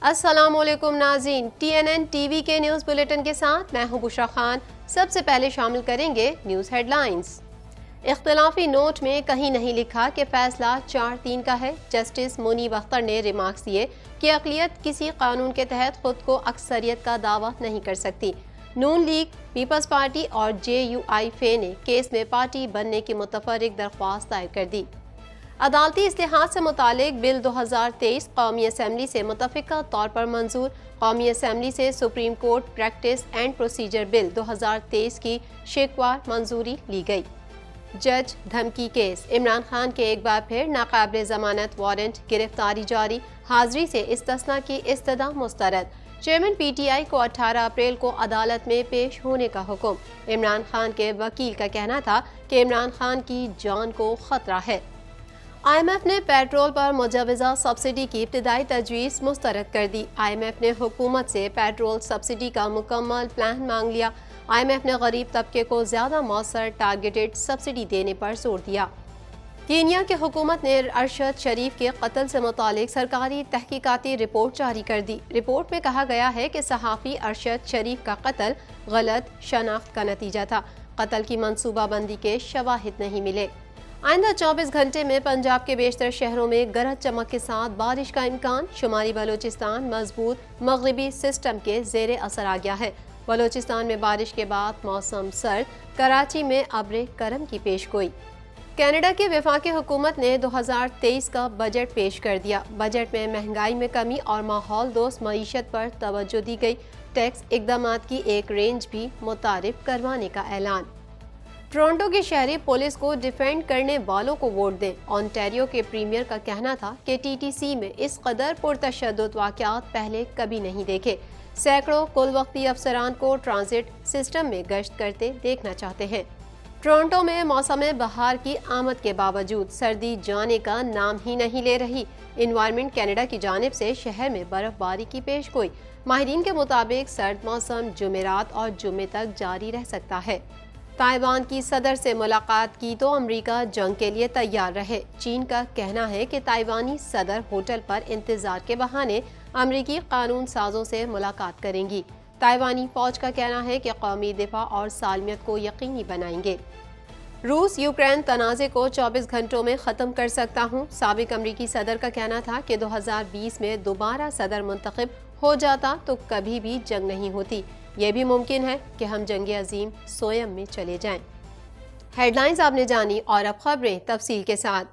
السلام علیکم ناظرین، TNN ٹی وی کے نیوز بلیٹن کے ساتھ میں ہوں بشرا خان۔ سب سے پہلے شامل کریں گے نیوز ہیڈ لائنز۔ اختلافی نوٹ میں کہیں نہیں لکھا کہ فیصلہ 4-3 کا ہے۔ جسٹس منیب اختر نے ریمارکس دیے کہ اقلیت کسی قانون کے تحت خود کو اکثریت کا دعویٰ نہیں کر سکتی۔ نون لیگ، پیپلز پارٹی اور JUI نے کیس میں پارٹی بننے کی متفرق درخواست دائر کر دی۔ عدالتی اصلاحات سے متعلق بل 2023 قومی اسمبلی سے متفقہ طور پر منظور۔ قومی اسمبلی سے supreme court practice and procedure bill 2023 کی شکوار منظوری لی گئی۔ جج دھمکی کیس، عمران خان کے ایک بار پھر ناقابل ضمانت وارنٹ گرفتاری جاری، حاضری سے استثناء کی استدعا مسترد۔ چیئرمین PTI کو 18 اپریل کو عدالت میں پیش ہونے کا حکم۔ عمران خان کے وکیل کا کہنا تھا کہ عمران خان کی جان کو خطرہ ہے۔ IMF نے پیٹرول پر مجوزہ سبسڈی کی ابتدائی تجویز مسترد کر دی۔ IMF نے حکومت سے پیٹرول سبسڈی کا مکمل پلان مانگ لیا۔ IMF نے غریب طبقے کو زیادہ مؤثر ٹارگیٹڈ سبسڈی دینے پر زور دیا۔ کینیا کی حکومت نے ارشد شریف کے قتل سے متعلق سرکاری تحقیقاتی رپورٹ جاری کر دی۔ رپورٹ میں کہا گیا ہے کہ صحافی ارشد شریف کا قتل غلط شناخت کا نتیجہ تھا۔ قتل کی منصوبہ بندی کے شواہد نہیں ملے۔ آئندہ 24 گھنٹے میں پنجاب کے بیشتر شہروں میں گرج چمک کے ساتھ بارش کا امکان۔ شمالی بلوچستان مضبوط مغربی سسٹم کے زیر اثر آ گیا ہے۔ بلوچستان میں بارش کے بعد موسم سرد، کراچی میں ابر کرم کی پیش گوئی۔ کینیڈا کی وفاقی حکومت نے 2023 کا بجٹ پیش کر دیا۔ بجٹ میں مہنگائی میں کمی اور ماحول دوست معیشت پر توجہ دی گئی۔ ٹیکس اقدامات کی ایک رینج بھی متعارف کروانے کا اعلان۔ ٹورنٹو کی شہری پولیس کو ڈیفینڈ کرنے والوں کو ووٹ دیں۔ اونٹاریو کے پریمیئر کا کہنا تھا کہ TTC میں اس قدر پرتشدد واقعات پہلے کبھی نہیں دیکھے۔ سینکڑوں کل وقتی افسران کو ٹرانزٹ سسٹم میں گشت کرتے دیکھنا چاہتے ہیں۔ ٹورنٹو میں موسم بہار کی آمد کے باوجود سردی جانے کا نام ہی نہیں لے رہی۔ انوائرمنٹ کینیڈا کی جانب سے شہر میں برف باری کی پیش گوئی۔ ماہرین کے مطابق سرد موسم جمعرات اور جمعے تک جاری رہ سکتا ہے۔ تائیوان کی صدر سے ملاقات کی تو امریکہ جنگ کے لیے تیار رہے۔ چین کا کہنا ہے کہ تائیوانی صدر ہوٹل پر انتظار کے بہانے امریکی قانون سازوں سے ملاقات کریں گی۔ تائیوانی فوج کا کہنا ہے کہ قومی دفاع اور سالمیت کو یقینی بنائیں گے۔ روس یوکرین تنازع کو 24 گھنٹوں میں ختم کر سکتا ہوں۔ سابق امریکی صدر کا کہنا تھا کہ 2020 میں دوبارہ صدر منتخب ہو جاتا تو کبھی بھی جنگ نہیں ہوتی۔ یہ بھی ممکن ہے کہ ہم جنگ عظیم سویم میں چلے جائیں۔ ہیڈ لائنز آپ نے جانی اور اب خبریں تفصیل کے ساتھ۔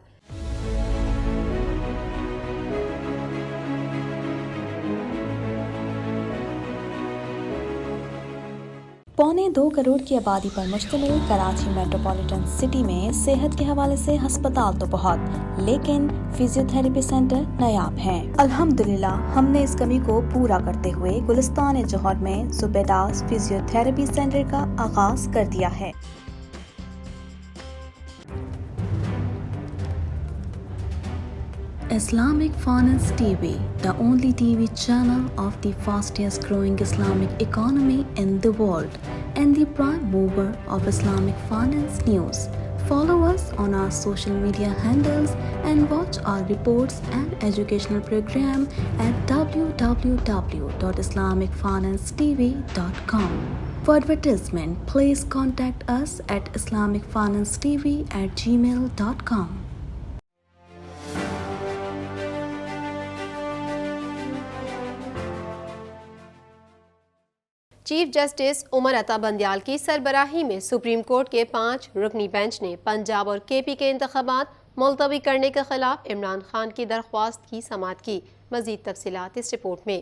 پونے 2 کروڑ کی آبادی پر مشتمل کراچی میٹروپولیٹن سٹی میں صحت کے حوالے سے ہسپتال تو بہت، لیکن فزیوتھراپی سینٹر نایاب ہیں۔ الحمدللہ ہم نے اس کمی کو پورا کرتے ہوئے گلستان جوہر میں زبیداس فزیوتھراپی سینٹر کا آغاز کر دیا ہے۔ Islamic Finance TV, the only TV channel of the fastest growing Islamic economy in the world and the prime mover of Islamic finance news. Follow us on our social media handles and watch our reports and educational program at www.islamicfinancetv.com. For advertisement, please contact us at islamicfinancetv@gmail.com. Chief justice Umar Ata Bandial کی سربراہی میں supreme court کے 5 رکنی bench نے پنجاب اور KP کے انتخابات ملتوی کرنے کے خلاف عمران خان کی درخواست کی سماعت کی۔ مزید تفصیلات اس رپورٹ میں۔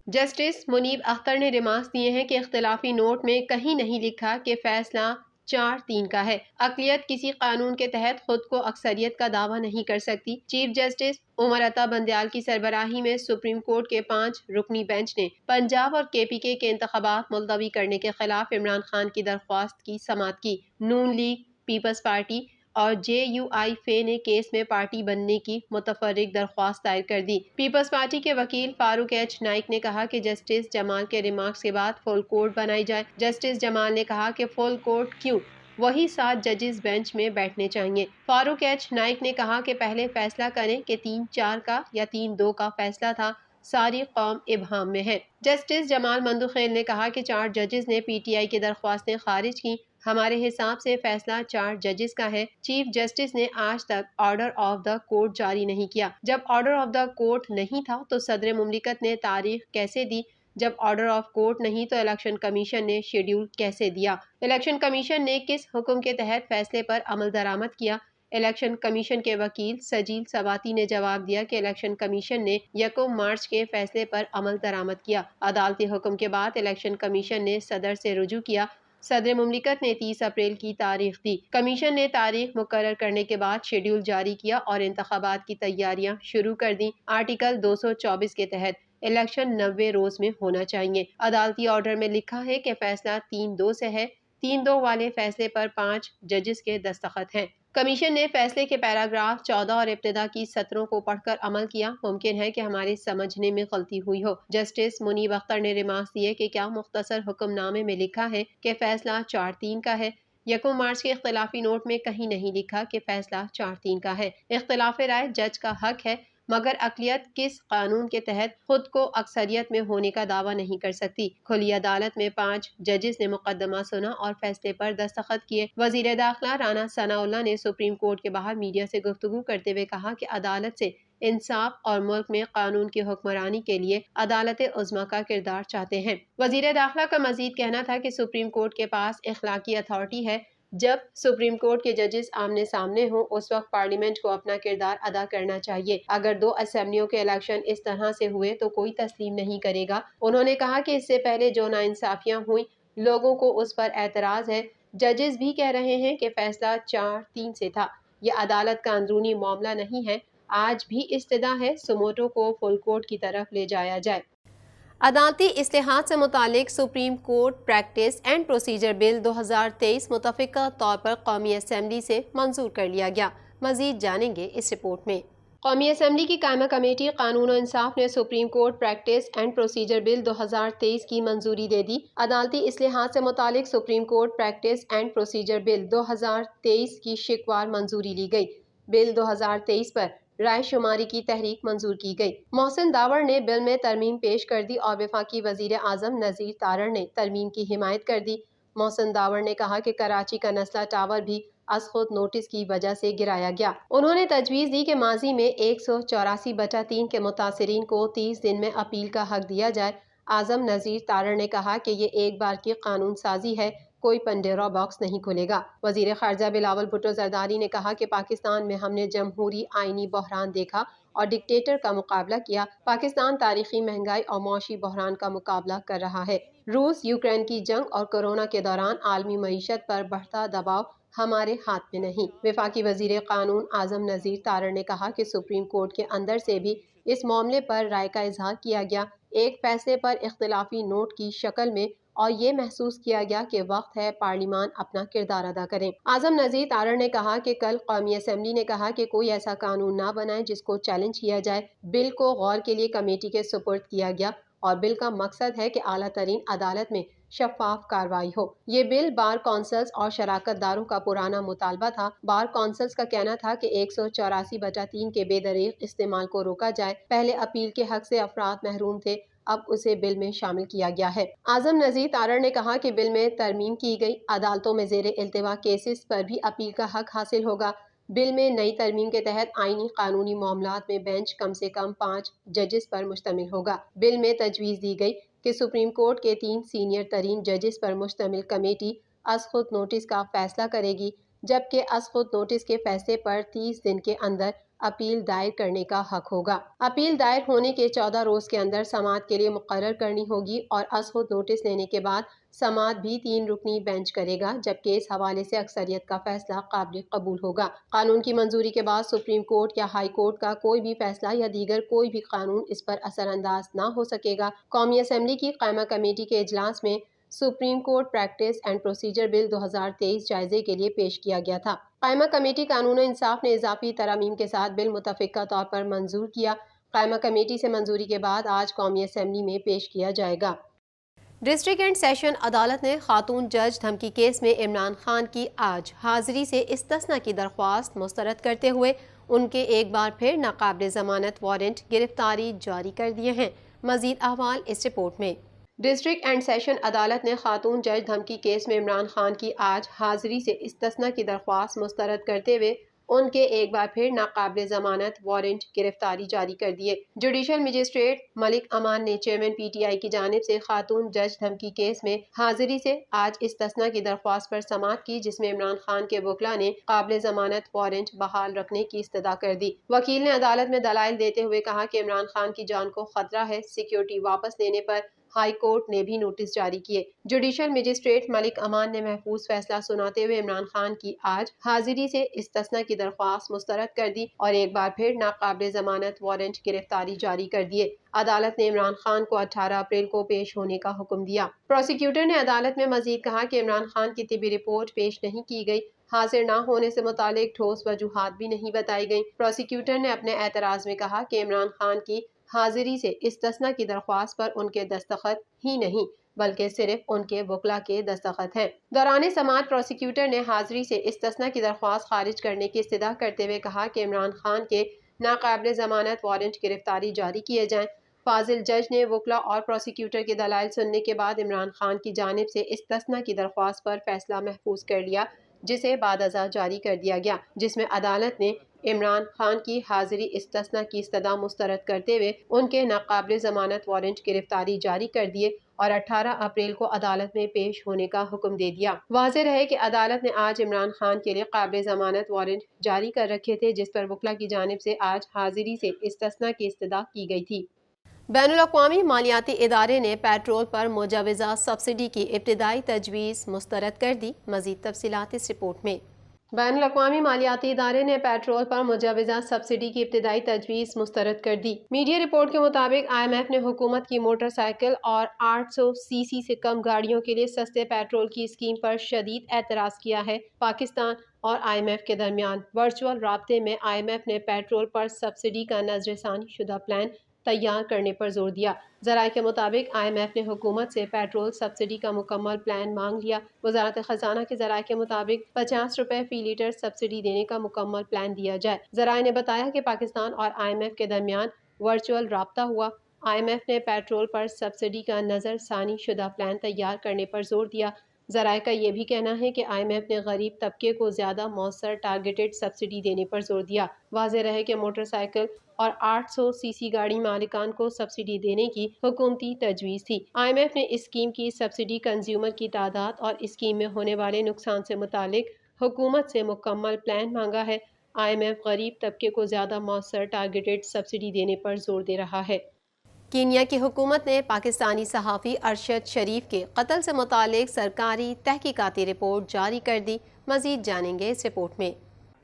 جسٹس منیب اختر نے ریمارکس دیے ہیں کہ اختلافی نوٹ میں کہیں نہیں لکھا کہ فیصلہ 4-3 کا ہے۔ اقلیت کسی قانون کے تحت خود کو اکثریت کا دعویٰ نہیں کر سکتی۔ چیف جسٹس عمر عطا بندیال کی سربراہی میں سپریم کورٹ کے 5 رکنی بینچ نے پنجاب اور KPK کے انتخابات ملتوی کرنے کے خلاف عمران خان کی درخواست کی سماعت کی۔ نون لیگ، پیپلز پارٹی اور JUI نے کیس میں پارٹی بننے کی متفرق درخواست دائر کر دی۔ پیپلز پارٹی کے وکیل فاروق H نائک نے کہا کہ جسٹس جمال کے ریمارکس کے بعد فل کورٹ بنائی جائے۔ جسٹس جمال نے کہا کہ فل کورٹ کیوں، وہی 7 ججز بینچ میں بیٹھنے چاہیے۔ فاروق H نائک نے کہا کہ پہلے فیصلہ کریں کہ 3-4 کا یا 3-2 کا فیصلہ تھا، ساری قوم ابہام میں ہے۔ جسٹس جمال مندوخیل نے کہا کہ 4 ججز نے پی ٹی آئی کی درخواستیں خارج کی۔ ہمارے حساب سے فیصلہ 4 ججز کا ہے۔ چیف جسٹس نے آج تک آرڈر آف دا کورٹ جاری نہیں کیا۔ جب آرڈر آف دا کورٹ نہیں تھا تو صدر مملکت نے تاریخ کیسے دی؟ جب آرڈر آف کورٹ نہیں تو الیکشن کمیشن نے شیڈول کیسے دیا؟ الیکشن کمیشن نے کس حکم کے تحت فیصلے پر عمل درآمد کیا؟ الیکشن کمیشن کے وکیل سجیل سواتی نے جواب دیا کہ الیکشن کمیشن نے 1 مارچ کے فیصلے پر عمل درآمد کیا۔ عدالتی حکم کے بعد الیکشن کمیشن نے صدر سے رجوع کیا۔ صدر مملکت نے 30 اپریل کی تاریخ دی۔ کمیشن نے تاریخ مقرر کرنے کے بعد شیڈول جاری کیا اور انتخابات کی تیاریاں شروع کر دیں۔ آرٹیکل 224 کے تحت الیکشن 90 روز میں ہونا چاہیے۔ عدالتی آرڈر میں لکھا ہے کہ فیصلہ 3-2 سے ہے۔ 3-2 والے فیصلے پر 5 ججز کے دستخط ہیں۔ کمیشن نے فیصلے کے پیراگراف 14 اور ابتدا کی سطروں کو پڑھ کر عمل کیا۔ ممکن ہے کہ ہمارے سمجھنے میں غلطی ہوئی ہو۔ جسٹس منیب اختر نے ریمارکس دیے کہ کیا مختصر حکم نامے میں لکھا ہے کہ فیصلہ 4-3 کا ہے؟ 1 مارچ کے اختلافی نوٹ میں کہیں نہیں لکھا کہ فیصلہ 4-3 کا ہے۔ اختلاف رائے جج کا حق ہے، مگر اقلیت کس قانون کے تحت خود کو اکثریت میں ہونے کا دعویٰ نہیں کر سکتی؟ کھلی عدالت میں 5 ججز نے مقدمہ سنا اور فیصلے پر دستخط کیے۔ وزیر داخلہ رانا ثناء اللہ نے سپریم کورٹ کے باہر میڈیا سے گفتگو کرتے ہوئے کہا کہ عدالت سے انصاف اور ملک میں قانون کی حکمرانی کے لیے عدالت عظمیٰ کا کردار چاہتے ہیں۔ وزیر داخلہ کا مزید کہنا تھا کہ سپریم کورٹ کے پاس اخلاقی اتھارٹی ہے۔ جب سپریم کورٹ کے ججز آمنے سامنے ہوں اس وقت پارلیمنٹ کو اپنا کردار ادا کرنا چاہیے۔ اگر 2 اسمبلیوں کے الیکشن اس طرح سے ہوئے تو کوئی تسلیم نہیں کرے گا۔ انہوں نے کہا کہ اس سے پہلے جو ناانصافیاں ہوئیں لوگوں کو اس پر اعتراض ہے۔ ججز بھی کہہ رہے ہیں کہ فیصلہ 4-3 سے تھا۔ یہ عدالت کا اندرونی معاملہ نہیں ہے۔ آج بھی استدعا ہے سموٹو کو فل کورٹ کی طرف لے جایا جائے۔ عدالتی اصلاحات سے متعلق supreme court practice and procedure bill 2023 متفقہ طور پر قومی اسمبلی سے منظور کر لیا گیا۔ مزید جانیں گے اس رپورٹ میں۔ قومی اسمبلی کی قائمہ کمیٹی قانون و انصاف نے supreme court practice and procedure bill 2023 کی منظوری دے دی۔ عدالتی اصلاحات سے متعلق supreme court practice and procedure bill 2023 کی شکوار منظوری لی گئی۔ بل 2023 پر رائے شماری کی تحریک منظور کی گئی۔ محسن داوڑ نے بل میں ترمیم پیش کر دی اور وفاقی وزیر اعظم نذیر تارڑ نے ترمیم کی حمایت کر دی۔ محسن داوڑ نے کہا کہ کراچی کا نسلہ ٹاور بھی از خود نوٹس کی وجہ سے گرایا گیا۔ انہوں نے تجویز دی کہ ماضی میں 184/3 کے متاثرین کو 30 دن میں اپیل کا حق دیا جائے۔ اعظم نذیر تارڑ نے کہا کہ یہ ایک بار کی قانون سازی ہے، کوئی پنڈورا باکس نہیں کھلے گا۔ وزیر خارجہ بلاول بھٹو زرداری نے کہا کہ پاکستان میں ہم نے جمہوری آئینی بحران دیکھا اور ڈکٹیٹر کا مقابلہ کیا۔ پاکستان تاریخی مہنگائی اور معاشی بحران کا مقابلہ کر رہا ہے۔ روس یوکرین کی جنگ اور کورونا کے دوران عالمی معیشت پر بڑھتا دباؤ ہمارے ہاتھ میں نہیں۔ وفاقی وزیر قانون اعظم نذیر تارڑ نے کہا کہ سپریم کورٹ کے اندر سے بھی اس معاملے پر رائے کا اظہار کیا گیا، ایک فیصلے پر اختلافی نوٹ کی شکل میں، اور یہ محسوس کیا گیا کہ وقت ہے پارلیمان اپنا کردار ادا کریں۔ اعظم نذیر تارڑ نے کہا کہ کل قومی اسمبلی نے کہا کہ کوئی ایسا قانون نہ بنائے جس کو چیلنج کیا جائے۔ بل کو غور کے لیے کمیٹی کے سپرد کیا گیا اور بل کا مقصد ہے کہ اعلیٰ ترین عدالت میں شفاف کارروائی ہو۔ یہ بل بار کونسلز اور شراکت داروں کا پرانا مطالبہ تھا۔ بار کونسلز کا کہنا تھا کہ 184/3 کے بے دریغ استعمال کو روکا جائے۔ پہلے اپیل کے حق سے افراد محروم تھے، اب اسے بل میں شامل کیا گیا ہے۔ اعظم نذیر تارڑ نے کہا کہ بل میں ترمیم کی گئی، عدالتوں میں زیر التوا کیسز پر بھی اپیل کا حق حاصل ہوگا۔ بل میں نئی ترمیم کے تحت آئینی قانونی معاملات میں بینچ کم سے کم 5 ججز پر مشتمل ہوگا۔ بل میں تجویز دی گئی کہ سپریم کورٹ کے 3 سینئر ترین ججز پر مشتمل کمیٹی از خود نوٹس کا فیصلہ کرے گی، جبکہ از خود نوٹس کے فیصلے پر 30 دن کے اندر اپیل دائر کرنے کا حق ہوگا۔ اپیل دائر ہونے کے 14 روز کے اندر سماعت کے لیے مقرر کرنی ہوگی اور از خود نوٹس لینے کے بعد سماعت بھی 3 رکنی بینچ کرے گا، جبکہ اس حوالے سے اکثریت کا فیصلہ قابل قبول ہوگا۔ قانون کی منظوری کے بعد سپریم کورٹ یا ہائی کورٹ کا کوئی بھی فیصلہ یا دیگر کوئی بھی قانون اس پر اثر انداز نہ ہو سکے گا۔ قومی اسمبلی کی قائمہ کمیٹی کے اجلاس میں supreme court practice and procedure bill 2023 جائزے کے لیے پیش کیا گیا تھا۔ قائمہ کمیٹی قانون و انصاف نے اضافی ترامیم کے ساتھ بل متفقہ طور پر منظور کیا۔ قائمہ کمیٹی سے منظوری کے بعد آج قومی اسمبلی میں پیش کیا جائے گا۔ ڈسٹرکٹ اینڈ سیشن عدالت نے خاتون جج دھمکی کیس میں عمران خان کی آج حاضری سے استثناء کی درخواست مسترد کرتے ہوئے ان کے ایک بار پھر ناقابل ضمانت وارنٹ گرفتاری جاری کر دیے ہیں۔ مزید احوال اس رپورٹ میں۔ ڈسٹرکٹ اینڈ سیشن عدالت نے خاتون جج دھمکی کیس میں عمران خان کی آج حاضری سے استثناء کی درخواست مسترد کرتے ہوئے ان کے ایک بار پھر ناقابل ضمانت وارنٹ گرفتاری جاری کر دیے۔ جوڈیشل مجسٹریٹ ملک امان نے چیئرمین پی ٹی آئی کی جانب سے خاتون جج دھمکی کیس میں حاضری سے آج استثناء کی درخواست پر سماعت کی، جس میں عمران خان کے وکلاء نے قابل ضمانت وارنٹ بحال رکھنے کی استدعا کر دی۔ وکیل نے عدالت میں دلائل دیتے ہوئے کہا کہ عمران خان کی جان کو خطرہ ہے۔ سیکیورٹی واپس لینے پر ہائی کورٹ نے بھی نوٹس جاری کیے۔ جوڈیشل مجسٹریٹ ملک امان نے محفوظ فیصلہ سناتے ہوئے عمران خان کی آج حاضری سے استثناء کی درخواست مسترد کر دی اور ایک بار پھر ناقابل ضمانت وارنٹ گرفتاری جاری کر دیے۔ عدالت نے عمران خان کو 18 اپریل کو پیش ہونے کا حکم دیا۔ پروسیکیوٹر نے عدالت میں مزید کہا کہ عمران خان کی طبی رپورٹ پیش نہیں کی گئی۔ حاضر نہ ہونے سے متعلق ٹھوس وجوہات بھی نہیں بتائی گئیں۔ پروسیکیوٹر نے اپنے اعتراض میں کہا کہ عمران خان کی حاضری سے استثناء کی درخواست پر ان کے دستخط ہی نہیں بلکہ صرف ان کے وکلاء کے دستخط ہیں۔ دوران سماعت پروسیکیوٹر نے حاضری سے استثناء کی درخواست خارج کرنے کی استدعا کرتے ہوئے کہا کہ عمران خان کے ناقابل ضمانت وارنٹ گرفتاری جاری کیے جائیں۔ فاضل جج نے وکلاء اور پروسیکیوٹر کے دلائل سننے کے بعد عمران خان کی جانب سے استثناء کی درخواست پر فیصلہ محفوظ کر لیا، جسے بعد ازاں جاری کر دیا گیا، جس میں عدالت نے عمران خان کی حاضری استثناء کی استدعا مسترد کرتے ہوئے ان کے ناقابل ضمانت وارنٹ گرفتاری جاری کر دیے اور 18 اپریل کو عدالت میں پیش ہونے کا حکم دے دیا۔ واضح رہے کہ عدالت نے آج عمران خان کے لیے قابل ضمانت وارنٹ جاری کر رکھے تھے، جس پر وکلاء کی جانب سے آج حاضری سے استثناء کی استدعا کی گئی تھی۔ بین الاقوامی مالیاتی ادارے نے پیٹرول پر مجوزہ سبسڈی کی ابتدائی تجویز مسترد کر دی۔ مزید تفصیلات اس رپورٹ میں۔ بین الاقوامی مالیاتی ادارے نے پیٹرول پر مجوزہ سبسڈی کی ابتدائی تجویز مسترد کر دی۔ میڈیا رپورٹ کے مطابق آئی ایم ایف نے حکومت کی موٹر سائیکل اور 800 سی سی سے کم گاڑیوں کے لیے سستے پیٹرول کی اسکیم پر شدید اعتراض کیا ہے۔ پاکستان اور آئی ایم ایف کے درمیان ورچوئل رابطے میں آئی ایم ایف نے پیٹرول پر سبسڈی کا نظر ثانی شدہ پلان تیار کرنے پر زور دیا۔ ذرائع کے مطابق آئی ایم ایف نے حکومت سے پیٹرول سبسڈی کا مکمل پلان مانگ لیا۔ وزارت خزانہ کے ذرائع کے مطابق 50 روپے فی لیٹر سبسڈی دینے کا مکمل پلان دیا جائے۔ ذرائع نے بتایا کہ پاکستان اور آئی ایم ایف کے درمیان ورچوئل رابطہ ہوا۔ آئی ایم ایف نے پیٹرول پر سبسڈی کا نظر ثانی شدہ پلان تیار کرنے پر زور دیا۔ ذرائع کا یہ بھی کہنا ہے کہ آئی ایم ایف نے غریب طبقے کو زیادہ مؤثر ٹارگیٹڈ سبسڈی دینے پر زور دیا۔ واضح رہے کہ موٹر سائیکل اور 800 سی سی گاڑی مالکان کو سبسڈی دینے کی حکومتی تجویز تھی۔ آئی ایم ایف نے اس اسکیم کی سبسڈی کنزیومر کی تعداد اور اسکیم میں ہونے والے نقصان سے متعلق حکومت سے مکمل پلان مانگا ہے۔ آئی ایم ایف غریب طبقے کو زیادہ مؤثر ٹارگیٹڈ سبسڈی دینے پر زور دے رہا ہے۔ کینیا کی حکومت نے پاکستانی صحافی ارشد شریف کے قتل سے متعلق سرکاری تحقیقاتی رپورٹ جاری کر دی۔ مزید جانیں گے اس رپورٹ میں۔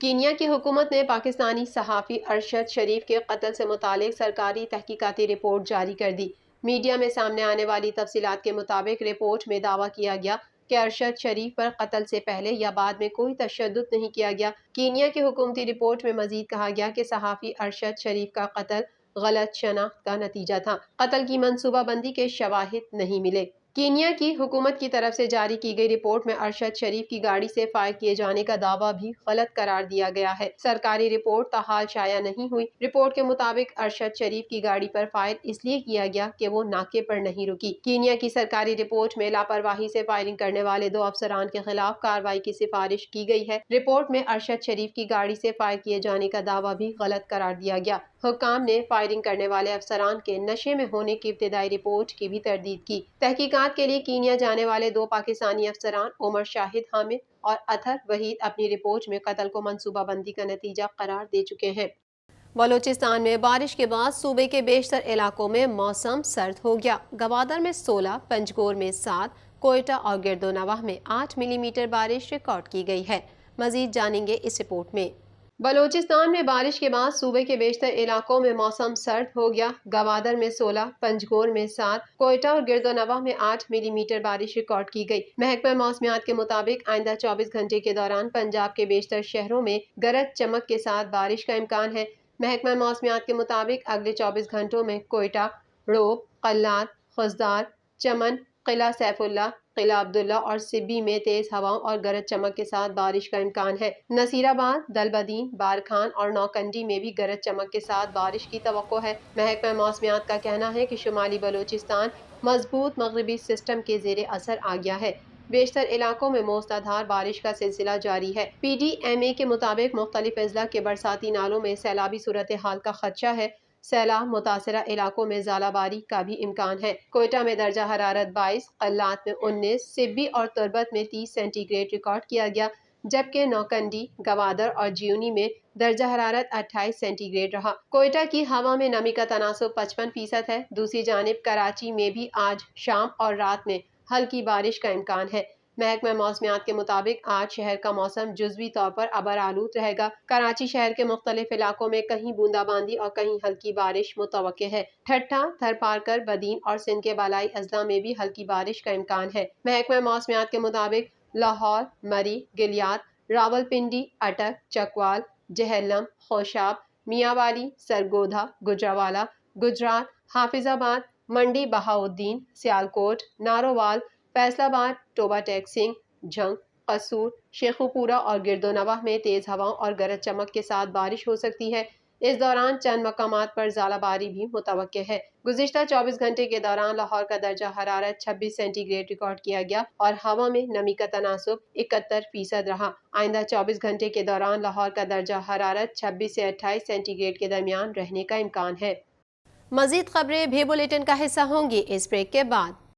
کینیا کی حکومت نے پاکستانی صحافی ارشد شریف کے قتل سے متعلق سرکاری تحقیقاتی رپورٹ جاری کر دی۔ میڈیا میں سامنے آنے والی تفصیلات کے مطابق رپورٹ میں دعویٰ کیا گیا کہ ارشد شریف پر قتل سے پہلے یا بعد میں کوئی تشدد نہیں کیا گیا۔ کینیا کی حکومتی رپورٹ میں مزید کہا گیا کہ صحافی ارشد شریف کا قتل غلط شناخت کا نتیجہ تھا۔ قتل کی منصوبہ بندی کے شواہد نہیں ملے۔ کینیا کی حکومت کی طرف سے جاری کی گئی رپورٹ میں ارشد شریف کی گاڑی سے فائر کیے جانے کا دعویٰ بھی غلط قرار دیا گیا ہے۔ سرکاری رپورٹ تاحال شائع نہیں ہوئی۔ رپورٹ کے مطابق ارشد شریف کی گاڑی پر فائر اس لیے کیا گیا کہ وہ ناکے پر نہیں رکی۔ کینیا کی سرکاری رپورٹ میں لاپرواہی سے فائرنگ کرنے والے 2 افسران کے خلاف کارروائی کی سفارش کی گئی ہے۔ رپورٹ میں ارشد شریف کی گاڑی سے فائر کیے جانے کا دعویٰ بھی غلط قرار دیا گیا۔ حکام نے فائرنگ کرنے والے افسران کے نشے میں ہونے کی ابتدائی رپورٹ کی بھی تردید کی۔ تحقیقات کے لیے کینیا جانے والے 2 پاکستانی افسران عمر شاہد حامد اور اطہر وحید اپنی رپورٹ میں قتل کو منصوبہ بندی کا نتیجہ قرار دے چکے ہیں۔ بلوچستان میں بارش کے بعد صوبے کے بیشتر علاقوں میں موسم سرد ہو گیا۔ گوادر میں 16، پنجگور میں 7، کوئٹہ اور گردونواح میں 8 ملی میٹر بارش ریکارڈ کی گئی ہے۔ مزید جانیں گے اس رپورٹ میں۔ بلوچستان میں بارش کے بعد صوبے کے بیشتر علاقوں میں موسم سرد ہو گیا۔ گوادر میں 16، پنجگور میں 7، کوئٹہ اور گردونواح میں 8 ملی میٹر بارش ریکارڈ کی گئی۔ محکمہ موسمیات کے مطابق آئندہ 24 گھنٹے کے دوران پنجاب کے بیشتر شہروں میں گرج چمک کے ساتھ بارش کا امکان ہے۔ محکمہ موسمیات کے مطابق اگلے 24 گھنٹوں میں کوئٹہ، روب، قلات، خضدار، چمن، قلعہ سیف اللہ، قلعہ عبداللہ اور سبی میں تیز ہواؤں اور گرج چمک کے ساتھ بارش کا امکان ہے۔ نصیر آباد، دلبدین، بارکھان اور نوکنڈی میں بھی گرج چمک کے ساتھ بارش کی توقع ہے۔ محکمہ موسمیات کا کہنا ہے کہ شمالی بلوچستان مضبوط مغربی سسٹم کے زیر اثر آ گیا ہے۔ بیشتر علاقوں میں موسلا دھار بارش کا سلسلہ جاری ہے۔ پی ڈی ایم اے کے مطابق مختلف اضلاع کے برساتی نالوں میں سیلابی صورتحال کا خدشہ ہے۔ سیلاب متاثرہ علاقوں میں ژالہ باری کا بھی امکان ہے۔ کوئٹہ میں درجہ حرارت 22، قلات میں 19، سبی اور تربت میں 30 سینٹی گریڈ ریکارڈ کیا گیا، جبکہ نوکنڈی، گوادر اور جیونی میں درجہ حرارت 28 سینٹی گریڈ رہا۔ کوئٹہ کی ہوا میں نمی کا تناسب 55% ہے۔ دوسری جانب کراچی میں بھی آج شام اور رات میں ہلکی بارش کا امکان ہے۔ محکمہ موسمیات کے مطابق آج شہر کا موسم جزوی طور پر ابر آلود رہے گا۔ کراچی شہر کے مختلف علاقوں میں کہیں بوندا باندی اور کہیں ہلکی بارش متوقع ہے۔ ٹھٹھہ، تھرپارکر، بدین اور سندھ کے بالائی اضلاع میں بھی ہلکی بارش کا امکان ہے۔ محکمہ موسمیات کے مطابق لاہور، مری، گلیات، راولپنڈی، اٹک، چکوال، جہلم، خوشاب، میاں والی، سرگودھا، گجرانوالہ، گجرات، حافظ آباد، منڈی بہاؤالدین، سیالکوٹ، نارووال، فیصل آباد، ٹوبہ ٹیک سنگھ، جھنگ، قصور، شیخوپورہ اور گردونواح میں تیز ہواؤں اور گرج چمک کے ساتھ بارش ہو سکتی ہے۔ اس دوران چند مقامات پر ژالہ باری بھی متوقع ہے۔ گزشتہ 24 گھنٹے کے دوران لاہور کا درجہ حرارت 26 سینٹی گریڈ ریکارڈ کیا گیا اور ہوا میں نمی کا تناسب 71% رہا۔ آئندہ 24 گھنٹے کے دوران لاہور کا درجہ حرارت 26 سے 28 سینٹی گریڈ کے درمیان رہنے کا امکان ہے۔ مزید خبریں بھی بلیٹن کا حصہ ہوں گی اس بریک کے بعد۔